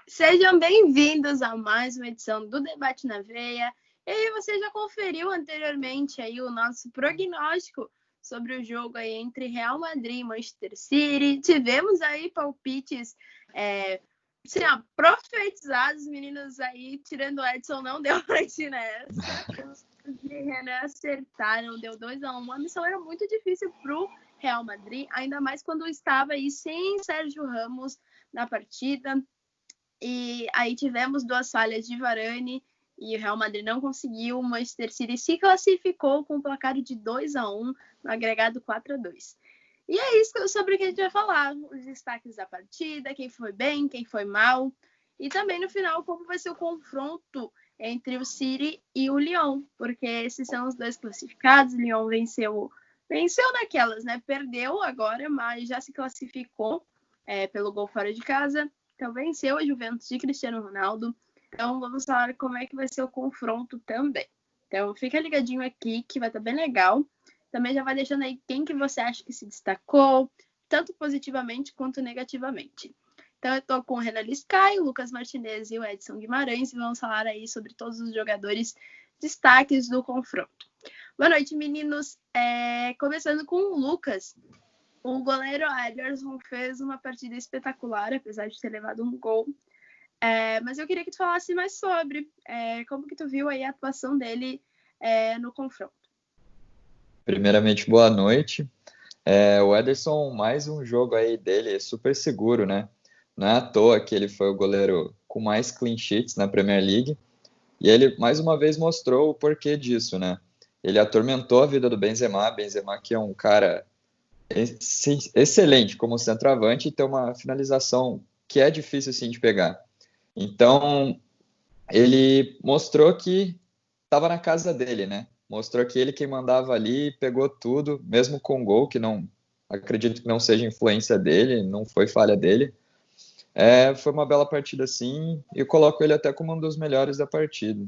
Sejam bem-vindos a mais uma edição do Debate na Veia. E aí, você já conferiu anteriormente aí o nosso prognóstico sobre o jogo aí entre Real Madrid e Manchester City. Tivemos aí palpites profetizados, meninos aí, tirando o Edson, não deu noite nessa. De Renan acertaram, deu 2-1. Uma missão era muito difícil pro Real Madrid, ainda mais quando estava aí sem Sérgio Ramos na partida. E aí tivemos 2 falhas de Varane e o Real Madrid não conseguiu. O Manchester City se classificou com um placar de 2-1 no agregado 4-2. E é isso sobre o que a gente vai falar. Os destaques da partida, quem foi bem, quem foi mal. E também no final como vai ser o confronto entre o City e o Lyon. Porque esses são os 2 classificados. O Lyon venceu naquelas, né? Perdeu agora, mas já se classificou pelo gol fora de casa. Então, venceu a Juventus de Cristiano Ronaldo. Então, vamos falar como é que vai ser o confronto também. Então, fica ligadinho aqui, que vai estar bem legal. Também já vai deixando aí quem que você acha que se destacou, tanto positivamente quanto negativamente. Então, eu estou com o Renan Liscay, o Lucas Martinez e o Edson Guimarães, e vamos falar aí sobre todos os jogadores destaques do confronto. Boa noite, meninos. Começando com o Lucas. O goleiro Ederson fez uma partida espetacular, apesar de ter levado um gol. Mas eu queria que tu falasse mais sobre como que tu viu aí a atuação dele no confronto. Primeiramente, boa noite. O Ederson, mais um jogo aí dele, super seguro, né? Não é à toa que ele foi o goleiro com mais clean sheets na Premier League. E ele, mais uma vez, mostrou o porquê disso, né? Ele atormentou a vida do Benzema que é um cara excelente como centroavante e tem uma finalização que é difícil assim de pegar. Então, ele mostrou que estava na casa dele, né? Mostrou que ele quem mandava ali, pegou tudo, mesmo com gol, que não acredito que não seja influência dele, não foi falha dele. Foi uma bela partida sim, e eu coloco ele até como um dos melhores da partida.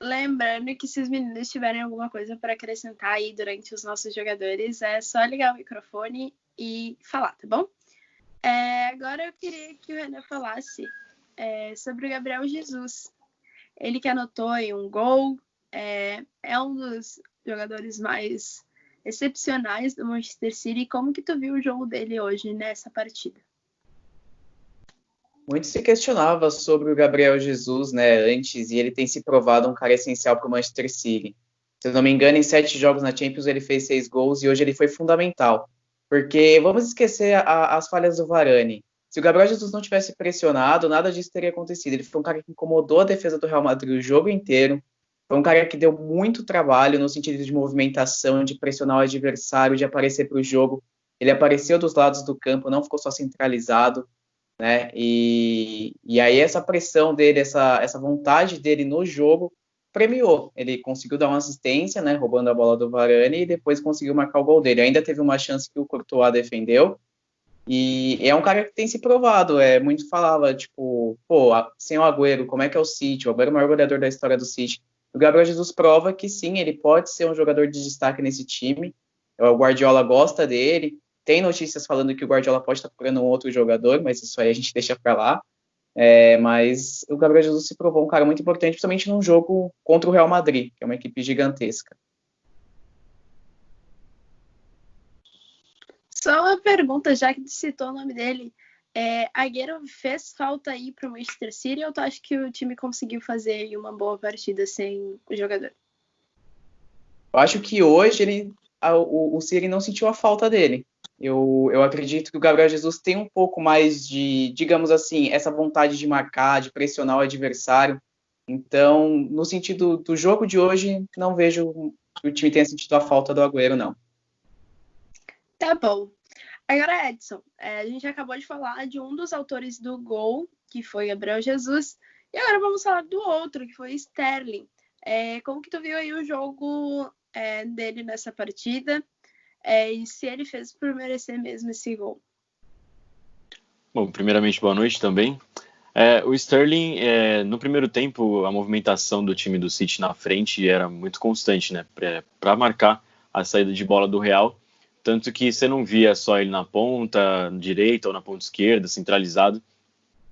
Lembrando que se os meninos tiverem alguma coisa para acrescentar aí durante os nossos jogadores, é só ligar o microfone e falar, tá bom? Agora eu queria que o Renan falasse sobre o Gabriel Jesus. Ele que anotou em um gol, é um dos jogadores mais excepcionais do Manchester City. Como que tu viu o jogo dele hoje nessa partida? Muito se questionava sobre o Gabriel Jesus, né, antes, e ele tem se provado um cara essencial para o Manchester City. Se eu não me engano, em 7 jogos na Champions ele fez 6 gols e hoje ele foi fundamental. Porque vamos esquecer as falhas do Varane. Se o Gabriel Jesus não tivesse pressionado, nada disso teria acontecido. Ele foi um cara que incomodou a defesa do Real Madrid o jogo inteiro. Foi um cara que deu muito trabalho no sentido de movimentação, de pressionar o adversário, de aparecer para o jogo. Ele apareceu dos lados do campo, não ficou só centralizado. Né? E aí essa pressão dele, essa vontade dele no jogo premiou. Ele conseguiu dar uma assistência, né, roubando a bola do Varane e depois conseguiu marcar o gol dele. Ainda teve uma chance que o Courtois defendeu. E é um cara que tem se provado. Muito falava, tipo, sem o Agüero, como é que é o City? O Agüero é o maior goleador da história do City. O Gabriel Jesus prova que sim, ele pode ser um jogador de destaque nesse time. O Guardiola gosta dele. Tem notícias falando que o Guardiola pode estar procurando um outro jogador, mas isso aí a gente deixa para lá. Mas o Gabriel Jesus se provou um cara muito importante, principalmente num jogo contra o Real Madrid, que é uma equipe gigantesca. Só uma pergunta, já que tu citou o nome dele. Agüero fez falta aí para o Manchester City ou tu acha que o time conseguiu fazer uma boa partida sem o jogador? Eu acho que hoje o City não sentiu a falta dele. Eu acredito que o Gabriel Jesus tem um pouco mais de, digamos assim, essa vontade de marcar, de pressionar o adversário. Então, no sentido do jogo de hoje, não vejo que o time tenha sentido a falta do Agüero, não. Tá bom. Agora, Edson, a gente acabou de falar de um dos autores do gol, que foi Gabriel Jesus, e agora vamos falar do outro, que foi Sterling. Como que tu viu aí o jogo dele nessa partida? E se ele fez por merecer mesmo esse gol? Bom, primeiramente, boa noite também. O Sterling, no primeiro tempo, a movimentação do time do City na frente era muito constante, né? Para marcar a saída de bola do Real. tanto que você não via só ele na ponta direita ou na ponta esquerda, centralizado.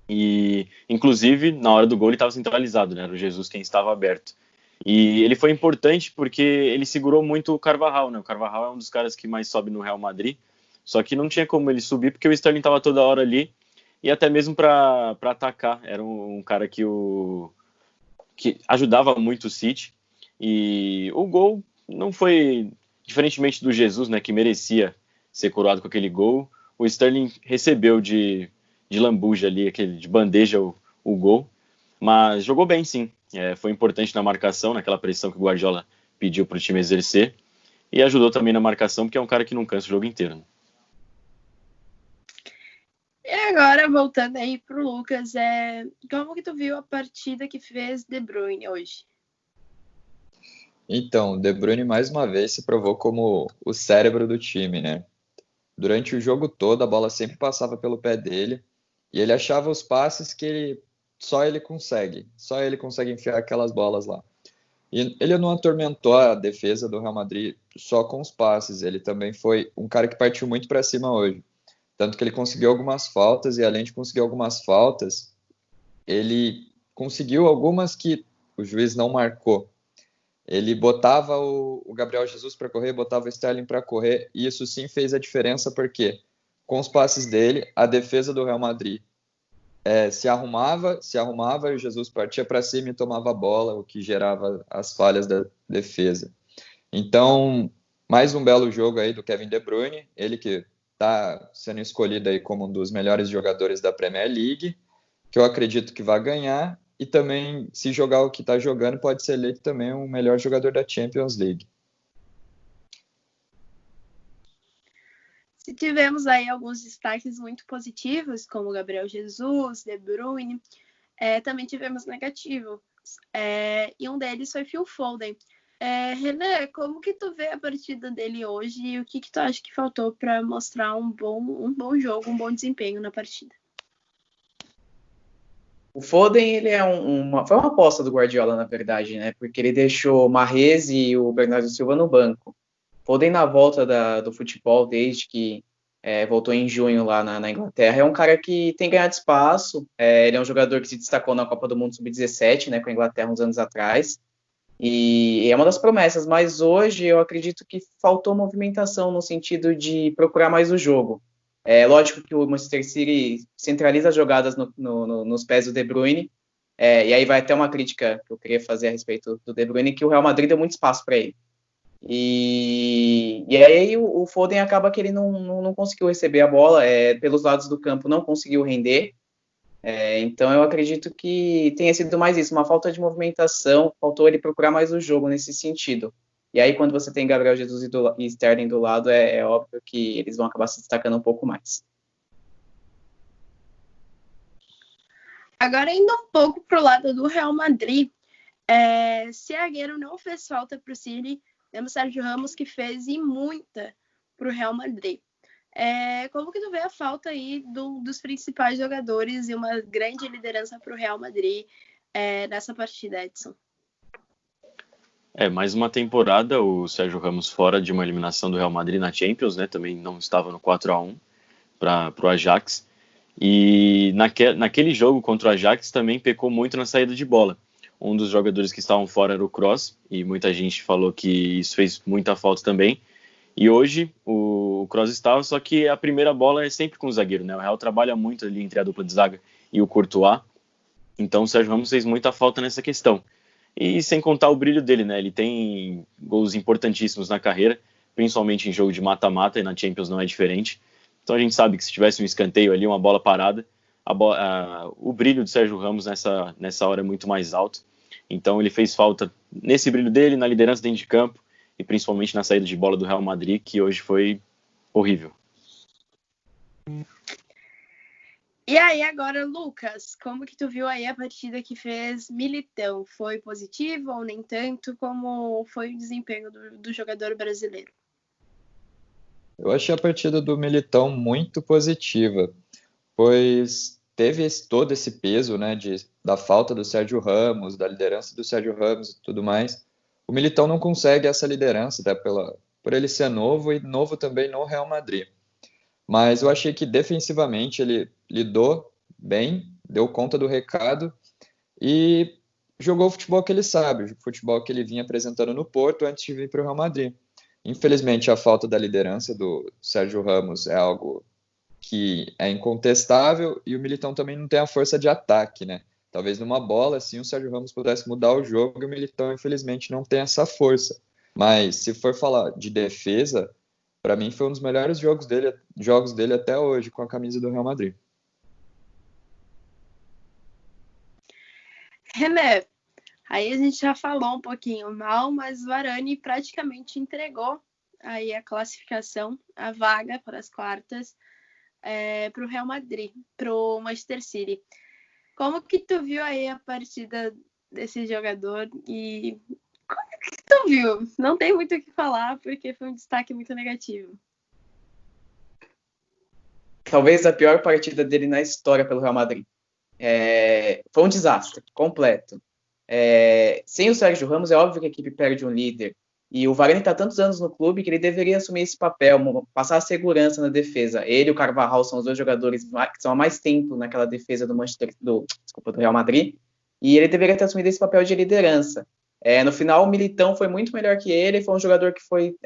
E, inclusive, na hora do gol ele estava centralizado, né? Era o Jesus quem estava aberto. E ele foi importante porque ele segurou muito o Carvajal, né? O Carvajal é um dos caras que mais sobe no Real Madrid, só que não tinha como ele subir porque o Sterling estava toda hora ali, e até mesmo para atacar. Era um cara que ajudava muito o City. E o gol não foi, diferentemente do Jesus, né, que merecia ser coroado com aquele gol, o Sterling recebeu de lambuja ali, de bandeja o gol, mas jogou bem sim. Foi importante na marcação, naquela pressão que o Guardiola pediu para o time exercer, e ajudou também na marcação, porque é um cara que não cansa o jogo inteiro, né? E agora, voltando aí pro Lucas, como que tu viu a partida que fez De Bruyne hoje? Então, o De Bruyne mais uma vez se provou como o cérebro do time, né? Durante o jogo todo, a bola sempre passava pelo pé dele e ele achava os passes que só ele consegue enfiar aquelas bolas lá. E ele não atormentou a defesa do Real Madrid só com os passes, ele também foi um cara que partiu muito para cima hoje. Tanto que ele conseguiu algumas faltas, e além de conseguir algumas faltas, ele conseguiu algumas que o juiz não marcou. Ele botava o Gabriel Jesus para correr, botava o Sterling para correr, e isso sim fez a diferença, porque com os passes dele, a defesa do Real Madrid se arrumava, e o Jesus partia para cima e tomava a bola, o que gerava as falhas da defesa. Então, mais um belo jogo aí do Kevin De Bruyne, ele que está sendo escolhido aí como um dos melhores jogadores da Premier League, que eu acredito que vai ganhar, e também, se jogar o que está jogando, pode ser eleito também o melhor jogador da Champions League. Se tivemos aí alguns destaques muito positivos, como Gabriel Jesus, De Bruyne, também tivemos negativos, e um deles foi Phil Foden. Renan, como que tu vê a partida dele hoje e o que tu acha que faltou para mostrar um bom jogo, um bom desempenho na partida? O Foden, ele foi uma aposta do Guardiola, na verdade, né? Porque ele deixou Mahrez e o Bernardo Silva no banco. Foden, na volta do futebol, desde que voltou em junho lá na Inglaterra, é um cara que tem ganhado espaço. Ele é um jogador que se destacou na Copa do Mundo Sub-17, né, com a Inglaterra uns anos atrás. E é uma das promessas, mas hoje eu acredito que faltou movimentação no sentido de procurar mais o jogo. Lógico que o Manchester City centraliza as jogadas nos pés do De Bruyne, e aí vai até uma crítica que eu queria fazer a respeito do De Bruyne, que o Real Madrid deu muito espaço para ele. E aí o Foden acaba que ele não conseguiu receber a bola, pelos lados do campo não conseguiu render, então eu acredito que tenha sido mais isso, uma falta de movimentação, faltou ele procurar mais o jogo nesse sentido. E aí quando você tem Gabriel Jesus e Sterling do lado, é óbvio que eles vão acabar se destacando um pouco mais. Agora indo um pouco pro lado do Real Madrid, se Agüero não fez falta pro City, temos Sérgio Ramos que fez e muita pro Real Madrid. Como que tu vê a falta aí dos principais jogadores e uma grande liderança pro Real Madrid nessa partida, Edson? Mais uma temporada, o Sérgio Ramos fora de uma eliminação do Real Madrid na Champions, né? Também não estava no 4-1 para o Ajax. E naquele jogo contra o Ajax também pecou muito na saída de bola. Um dos jogadores que estavam fora era o Kroos, e muita gente falou que isso fez muita falta também. E hoje o Kroos estava, só que a primeira bola é sempre com o zagueiro, né? O Real trabalha muito ali entre a dupla de zaga e o Courtois. Então o Sérgio Ramos fez muita falta nessa questão. E sem contar o brilho dele, né? Ele tem gols importantíssimos na carreira, principalmente em jogo de mata-mata, e na Champions não é diferente. Então a gente sabe que se tivesse um escanteio ali, uma bola parada, o brilho do Sérgio Ramos nessa hora é muito mais alto. Então ele fez falta nesse brilho dele, na liderança dentro de campo, e principalmente na saída de bola do Real Madrid, que hoje foi horrível. E aí agora, Lucas, como que tu viu aí a partida que fez Militão? Foi positivo ou nem tanto? Como foi o desempenho do jogador brasileiro? Eu achei a partida do Militão muito positiva, pois teve todo esse peso, né, da falta do Sérgio Ramos, da liderança do Sérgio Ramos e tudo mais. O Militão não consegue essa liderança, até pelo por ele ser novo e novo também no Real Madrid. Mas eu achei que defensivamente ele lidou bem, deu conta do recado e jogou o futebol que ele sabe, o futebol que ele vinha apresentando no Porto antes de vir para o Real Madrid. Infelizmente, a falta da liderança do Sérgio Ramos é algo que é incontestável e o Militão também não tem a força de ataque, né? Talvez numa bola, assim, o Sérgio Ramos pudesse mudar o jogo e o Militão, infelizmente, não tem essa força. Mas, se for falar de defesa, para mim foi um dos melhores jogos dele até hoje com a camisa do Real Madrid. René, aí a gente já falou um pouquinho mal, mas o Varane praticamente entregou aí a classificação, a vaga para as quartas para o Real Madrid, para o Manchester City. Como que tu viu aí a partida desse jogador e como que tu viu? Não tem muito o que falar porque foi um destaque muito negativo. Talvez a pior partida dele na história pelo Real Madrid. Foi um desastre completo. Sem o Sérgio Ramos, é óbvio que a equipe perde um líder. E o Varane está há tantos anos no clube que ele deveria assumir esse papel, passar a segurança na defesa. Ele e o Carvajal são os dois jogadores que estão há mais tempo naquela defesa do Real Madrid. E ele deveria ter assumido esse papel de liderança. No final, o Militão foi muito melhor que ele. Foi um jogador que foi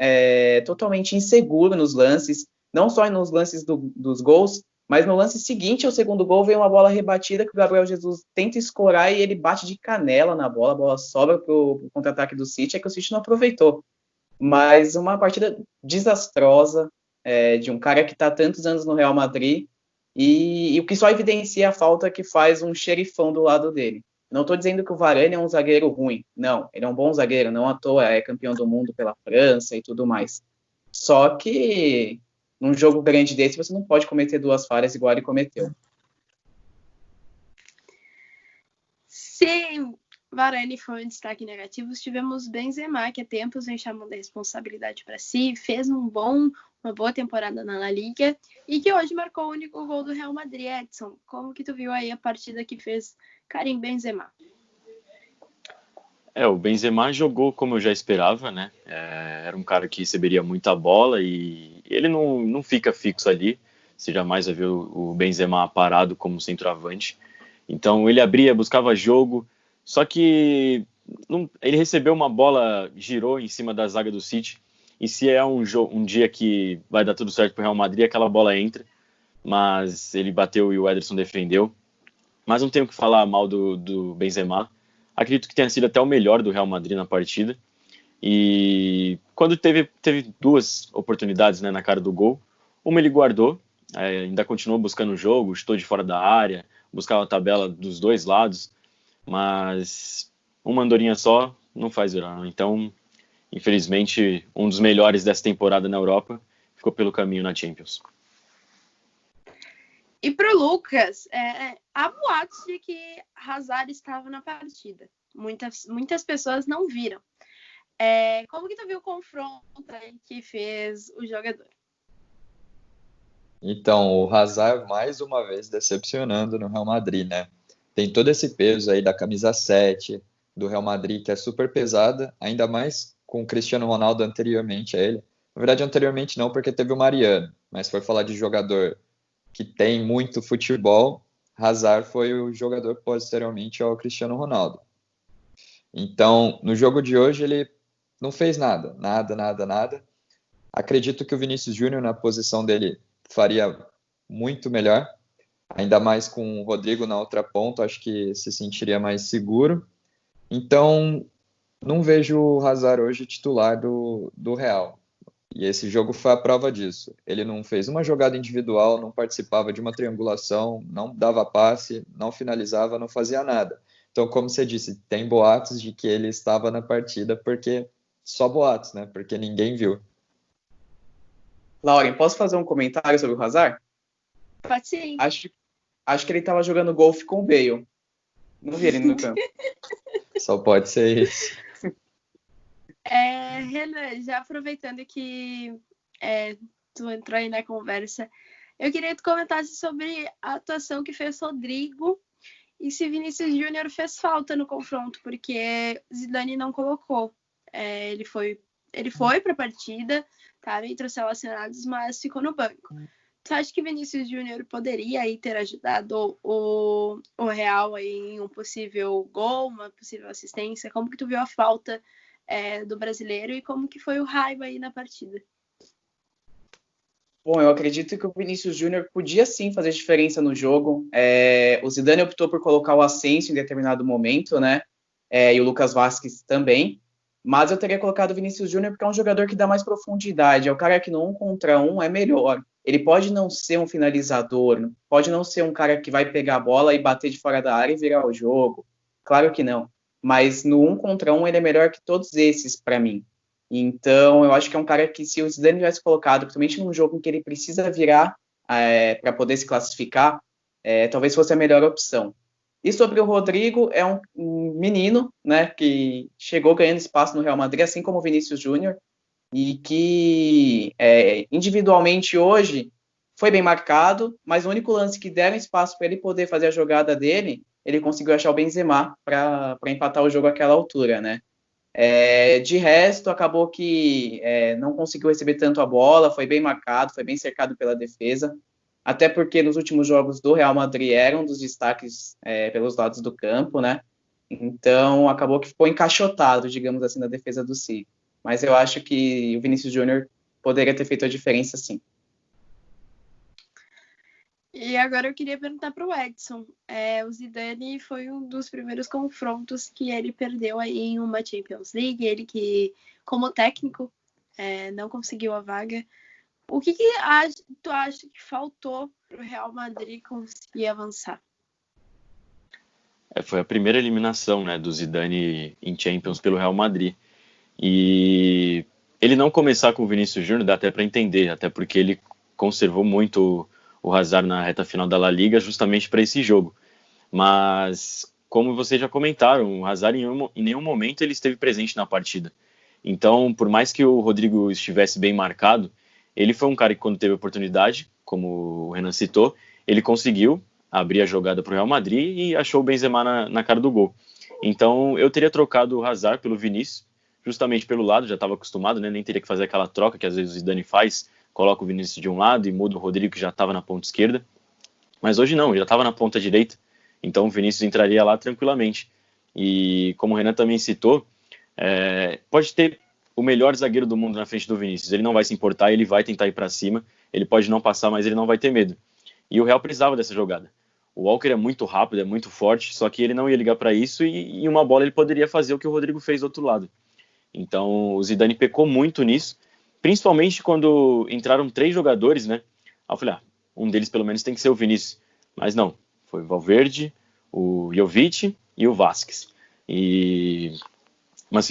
totalmente inseguro nos lances, não só nos lances dos gols, mas no lance seguinte ao segundo gol veio uma bola rebatida que o Gabriel Jesus tenta escorar e ele bate de canela na bola, a bola sobra para o contra-ataque do City, que o City não aproveitou. Mas uma partida desastrosa de um cara que está há tantos anos no Real Madrid e o que só evidencia a falta que faz um xerifão do lado dele. Não estou dizendo que o Varane é um zagueiro ruim, não, ele é um bom zagueiro, não à toa é campeão do mundo pela França e tudo mais. Só que num jogo grande desse, você não pode cometer duas falhas igual ele cometeu. Sim, Varane foi um destaque negativo. Tivemos Benzema, que há tempos vem chamando a responsabilidade para si, fez uma boa temporada na La Liga e que hoje marcou o único gol do Real Madrid. Edson, como que tu viu aí a partida que fez Karim Benzema? O Benzema jogou como eu já esperava, né? Era um cara que receberia muita bola e ele não fica fixo ali. Você jamais vai ver o Benzema parado como centroavante. Então ele abria, buscava jogo, só que ele recebeu uma bola, girou em cima da zaga do City. E se é um dia que vai dar tudo certo pro Real Madrid, aquela bola entra. Mas ele bateu e o Ederson defendeu. Mas não tenho que falar mal do Benzema. Acredito que tenha sido até o melhor do Real Madrid na partida. E quando teve duas oportunidades, né, na cara do gol, uma ele guardou, ainda continuou buscando o jogo, chutou de fora da área, buscava a tabela dos dois lados, mas uma andorinha só não faz verão. Então, infelizmente, um dos melhores dessa temporada na Europa ficou pelo caminho na Champions. E pro Lucas, há boatos de que Hazard estava na partida. Muitas pessoas não viram. Como que tu viu o confronto que fez o jogador? Então, o Hazard mais uma vez decepcionando no Real Madrid, né? Tem todo esse peso aí da camisa 7 do Real Madrid, que é super pesada, ainda mais com o Cristiano Ronaldo anteriormente a ele. Na verdade, anteriormente não, porque teve o Mariano, mas se for falar de jogador que tem muito futebol, Hazard foi o jogador posteriormente ao Cristiano Ronaldo. Então, no jogo de hoje, ele não fez nada. Acredito que o Vinícius Júnior, na posição dele, faria muito melhor, ainda mais com o Rodrigo na outra ponta, acho que se sentiria mais seguro. Então, não vejo o Hazard hoje titular do Real. E esse jogo foi a prova disso. Ele não fez uma jogada individual, não participava de uma triangulação, não dava passe, não finalizava, não fazia nada. Então, como você disse, tem boatos de que ele estava na partida, porque só boatos, né? Porque ninguém viu. Lauren, posso fazer um comentário sobre o Hazard? Pode sim. Acho que ele estava jogando golfe com o Bale. Não vi ele no campo. Só pode ser isso. Renan, já aproveitando que tu entrou aí na conversa, eu queria que tu comentasse sobre a atuação que fez Rodrigo e se Vinícius Júnior fez falta no confronto, porque Zidane não colocou. Ele foi ele foi para a partida, estava entre os relacionados, mas ficou no banco. Tu acha que Vinícius Júnior poderia aí ter ajudado o Real aí em um possível gol, uma possível assistência? Como que tu viu a falta do brasileiro e como que foi o Raiva aí na partida? Bom, eu acredito que o Vinícius Júnior podia sim fazer diferença no jogo. O Zidane optou por colocar o Asensio em determinado momento, né? E o Lucas Vázquez também. Mas eu teria colocado o Vinícius Júnior porque é um jogador que dá mais profundidade. É o cara que no 1 contra 1 é melhor. Ele pode não ser um finalizador, pode não ser um cara que vai pegar a bola e bater de fora da área e virar o jogo. Claro que não. Mas no 1 contra 1 ele é melhor que todos esses para mim. Então, eu acho que é um cara que, se o Zidane tivesse colocado, principalmente num jogo em que ele precisa virar para poder se classificar, talvez fosse a melhor opção. E sobre o Rodrigo, é um menino, né, que chegou ganhando espaço no Real Madrid, assim como o Vinícius Júnior, e que individualmente hoje foi bem marcado, mas o único lance que deram espaço para ele poder fazer a jogada dele, ele conseguiu achar o Benzema para empatar o jogo àquela altura, né? De resto, acabou que não conseguiu receber tanto a bola, foi bem marcado, foi bem cercado pela defesa, até porque nos últimos jogos do Real Madrid era um dos destaques pelos lados do campo, né? Então, acabou que ficou encaixotado, digamos assim, na defesa do City. Mas eu acho que o Vinícius Júnior poderia ter feito a diferença, sim. E agora eu queria perguntar para o Edson. O Zidane foi um dos primeiros confrontos que ele perdeu aí em uma Champions League. Ele que, como técnico, não conseguiu a vaga. O que tu acha que faltou para o Real Madrid conseguir avançar? Foi a primeira eliminação, né, do Zidane em Champions pelo Real Madrid. E ele não começar com o Vinícius Júnior dá até para entender, até porque ele conservou muito o Hazard na reta final da La Liga justamente para esse jogo. Mas, como vocês já comentaram, o Hazard em nenhum momento ele esteve presente na partida. Então, por mais que o Rodrigo estivesse bem marcado, ele foi um cara que, quando teve oportunidade, como o Renan citou, ele conseguiu abrir a jogada para o Real Madrid e achou o Benzema na cara do gol. Então, eu teria trocado o Hazard pelo Vinícius, justamente pelo lado, já estava acostumado, né? Nem teria que fazer aquela troca que às vezes o Zidane faz, coloca o Vinícius de um lado e muda o Rodrigo, que já estava na ponta esquerda. Mas hoje não, ele já estava na ponta direita, então o Vinícius entraria lá tranquilamente. E como o Renan também citou, pode ter o melhor zagueiro do mundo na frente do Vinícius, ele não vai se importar, ele vai tentar ir para cima, ele pode não passar, mas ele não vai ter medo. E o Real precisava dessa jogada. O Walker é muito rápido, é muito forte, só que ele não ia ligar para isso e uma bola ele poderia fazer o que o Rodrigo fez do outro lado. Então o Zidane pecou muito nisso, principalmente quando entraram 3 jogadores, né? Aí eu falei, um deles pelo menos tem que ser o Vinícius. Mas não, foi o Valverde, o Jovic e o Vázquez. E umas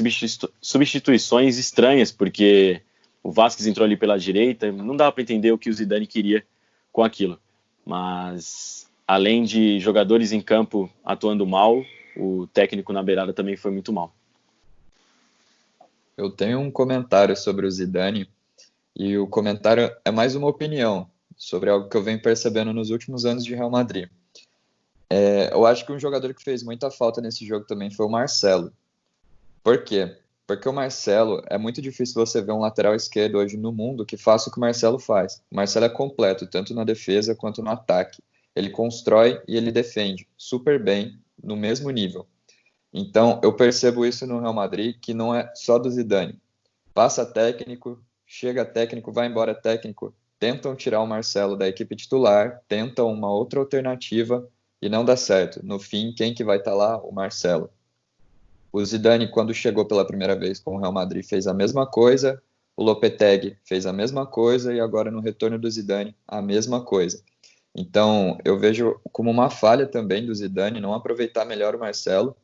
substituições estranhas, porque o Vázquez entrou ali pela direita, não dava para entender o que o Zidane queria com aquilo. Mas, além de jogadores em campo atuando mal, o técnico na beirada também foi muito mal. Eu tenho um comentário sobre o Zidane, e o comentário é mais uma opinião sobre algo que eu venho percebendo nos últimos anos de Real Madrid. Eu acho que um jogador que fez muita falta nesse jogo também foi o Marcelo. Por quê? Porque o Marcelo, é muito difícil você ver um lateral esquerdo hoje no mundo que faça o que o Marcelo faz. O Marcelo é completo, tanto na defesa quanto no ataque. Ele constrói e ele defende super bem, no mesmo nível. Então, eu percebo isso no Real Madrid, que não é só do Zidane. Passa técnico, chega técnico, vai embora técnico, tentam tirar o Marcelo da equipe titular, tentam uma outra alternativa e não dá certo. No fim, quem que vai estar lá? O Marcelo. O Zidane, quando chegou pela primeira vez com o Real Madrid, fez a mesma coisa, o Lopetegui fez a mesma coisa e agora no retorno do Zidane, a mesma coisa. Então, eu vejo como uma falha também do Zidane não aproveitar melhor o Marcelo,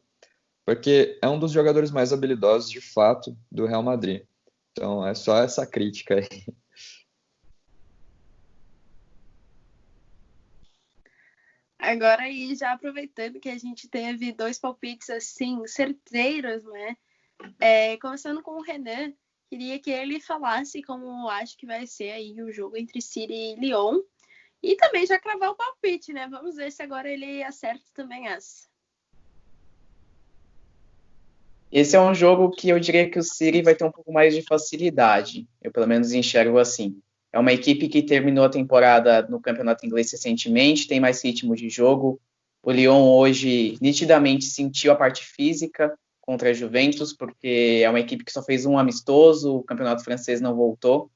porque é um dos jogadores mais habilidosos, de fato, do Real Madrid. Então, é só essa crítica aí. Agora aí, já aproveitando que a gente teve 2 palpites assim, certeiros, né? Começando com o Renan, queria que ele falasse como acho que vai ser aí o jogo entre City e Lyon. E também já cravar o palpite, né? Vamos ver se agora ele acerta também essa. Esse é um jogo que eu diria que o City vai ter um pouco mais de facilidade. Eu, pelo menos, enxergo assim. É uma equipe que terminou a temporada no campeonato inglês recentemente, tem mais ritmo de jogo. O Lyon hoje nitidamente sentiu a parte física contra a Juventus, porque é uma equipe que só fez um amistoso, o campeonato francês não voltou.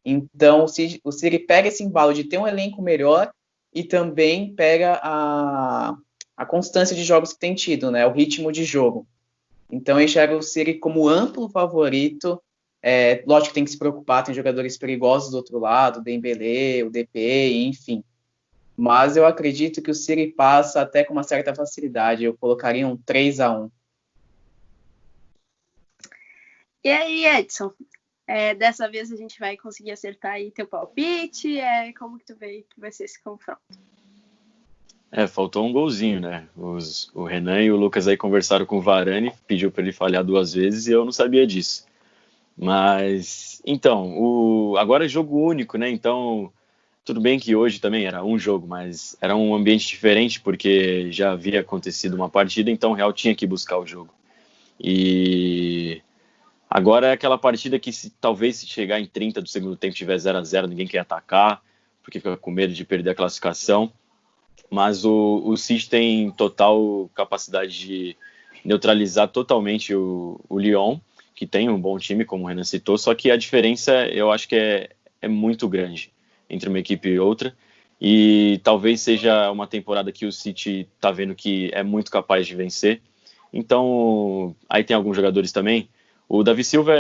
Então, o City pega esse embalo de ter um elenco melhor e também pega a constância de jogos que tem tido, né? O ritmo de jogo. Então, eu enxergo o City como amplo favorito. Lógico que tem que se preocupar, tem jogadores perigosos do outro lado, o Dembélé, o DP, enfim. Mas eu acredito que o City passa até com uma certa facilidade. Eu colocaria um 3-1. E aí, Edson? Dessa vez a gente vai conseguir acertar aí teu palpite? Como que tu vê que vai ser esse confronto? Faltou um golzinho, né? O Renan e o Lucas aí conversaram com o Varane, pediu para ele falhar 2 vezes e eu não sabia disso. Mas, então, agora é jogo único, né? Então, tudo bem que hoje também era um jogo, mas era um ambiente diferente porque já havia acontecido uma partida, então o Real tinha que buscar o jogo. E agora é aquela partida que talvez se chegar em 30 do segundo tempo tiver 0-0, ninguém quer atacar, porque fica com medo de perder a classificação. Mas o City tem total capacidade de neutralizar totalmente o Lyon, que tem um bom time, como o Renan citou, só que a diferença eu acho que é muito grande entre uma equipe e outra, e talvez seja uma temporada que o City está vendo que é muito capaz de vencer. Então, aí tem alguns jogadores também. O Davi Silva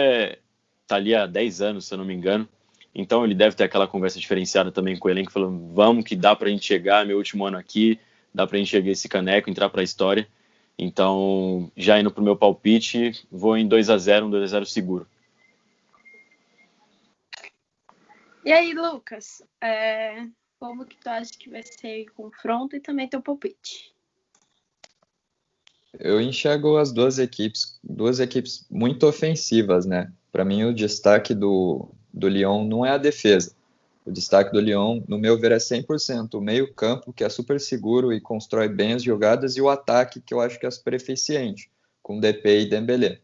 tá ali há 10 anos, se eu não me engano, então ele deve ter aquela conversa diferenciada também com o elenco, falando, vamos que dá pra gente chegar, meu último ano aqui, dá pra gente chegar esse caneco, entrar pra história. Então, já indo pro meu palpite, vou em 2-0, um 2-0 seguro. E aí, Lucas? Como que tu acha que vai ser o confronto e também teu palpite? Eu enxergo as duas equipes muito ofensivas, né? Para mim, o destaque do Lyon não é a defesa. O destaque do Lyon, no meu ver, é 100%. O meio-campo, que é super seguro e constrói bem as jogadas, e o ataque, que eu acho que é super eficiente, com DP e Dembélé.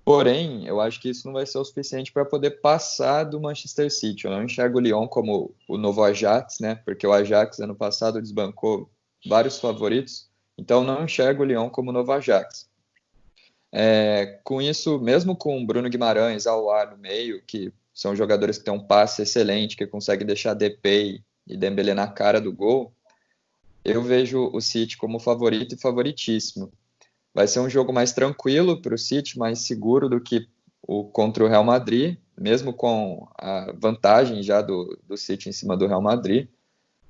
Porém, eu acho que isso não vai ser o suficiente para poder passar do Manchester City. Eu não enxergo o Lyon como o novo Ajax, né? Porque o Ajax, ano passado, desbancou vários favoritos. Então, não enxergo o Lyon como o novo Ajax. Com isso, mesmo com Bruno Guimarães, Aouar no meio, que são jogadores que têm um passe excelente, que conseguem deixar DP e Dembélé na cara do gol, eu vejo o City como favorito e favoritíssimo. Vai ser um jogo mais tranquilo para o City, mais seguro do que o contra o Real Madrid, mesmo com a vantagem já do City em cima do Real Madrid.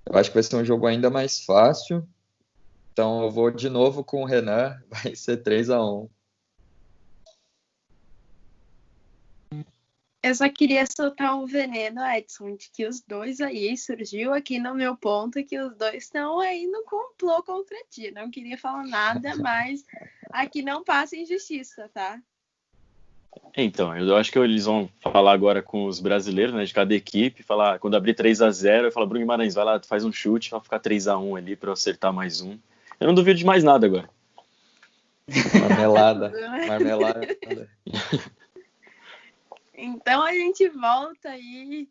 Eu acho que vai ser um jogo ainda mais fácil. Então eu vou de novo com o Renan, vai ser 3-1. Eu só queria soltar um veneno, Edson, de que os dois aí surgiu aqui no meu ponto que os dois estão aí no complô contra ti. Não queria falar nada, mas aqui não passa injustiça, tá? Então, eu acho que eles vão falar agora com os brasileiros, né, de cada equipe, falar, quando abrir 3-0, eu falo, Bruno Guimarães, vai lá, faz um chute, vai ficar 3-1 ali para eu acertar mais um. Eu não duvido de mais nada agora. Marmelada. Então a gente volta aí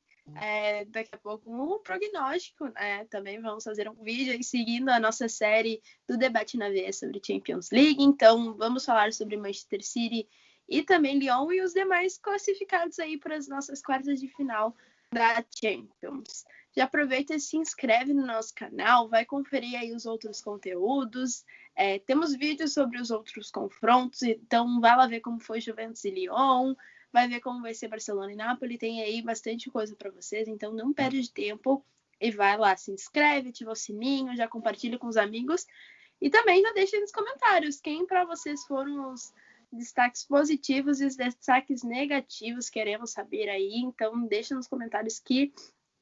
daqui a pouco um prognóstico, né? Também vamos fazer um vídeo aí seguindo a nossa série do Debate na Veia sobre Champions League. Então vamos falar sobre Manchester City e também Lyon e os demais classificados aí para as nossas quartas de final da Champions. Já aproveita e se inscreve no nosso canal, vai conferir aí os outros conteúdos. Temos vídeos sobre os outros confrontos, então vai lá ver como foi Juventus e Lyon, vai ver como vai ser Barcelona e Napoli, tem aí bastante coisa para vocês, então não perde tempo e vai lá, se inscreve, ativa o sininho, já compartilha com os amigos e também já deixa nos comentários quem para vocês foram os destaques positivos e os destaques negativos, queremos saber aí, então deixa nos comentários que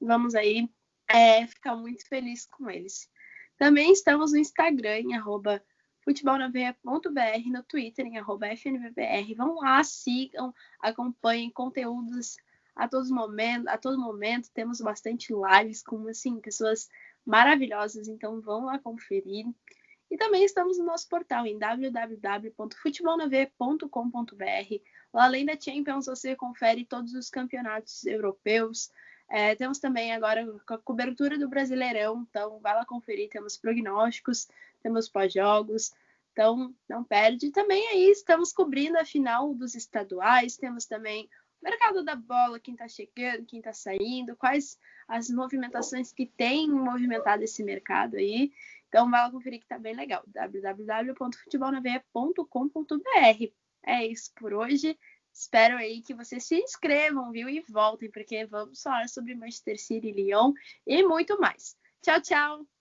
vamos aí ficar muito felizes com eles. Também estamos no Instagram em @futebolnaveia.br, no Twitter em @fnbbr. Vão lá, sigam, acompanhem conteúdos a todo momento. Temos bastante lives com assim, pessoas maravilhosas, então vão lá conferir. E também estamos no nosso portal em www.futebolnave.com.br. Lá, além da Champions, você confere todos os campeonatos europeus. Temos também agora a cobertura do Brasileirão, então vai lá conferir. Temos prognósticos, temos pós-jogos, então não perde. Também aí estamos cobrindo a final dos estaduais, temos também o mercado da bola, quem está chegando, quem está saindo, quais as movimentações que têm movimentado esse mercado aí. Então vai lá conferir que está bem legal, www.futebolnaveia.com.br. É isso por hoje. Espero aí que vocês se inscrevam, viu? E voltem, porque vamos falar sobre Manchester City, Lyon e muito mais. Tchau, tchau!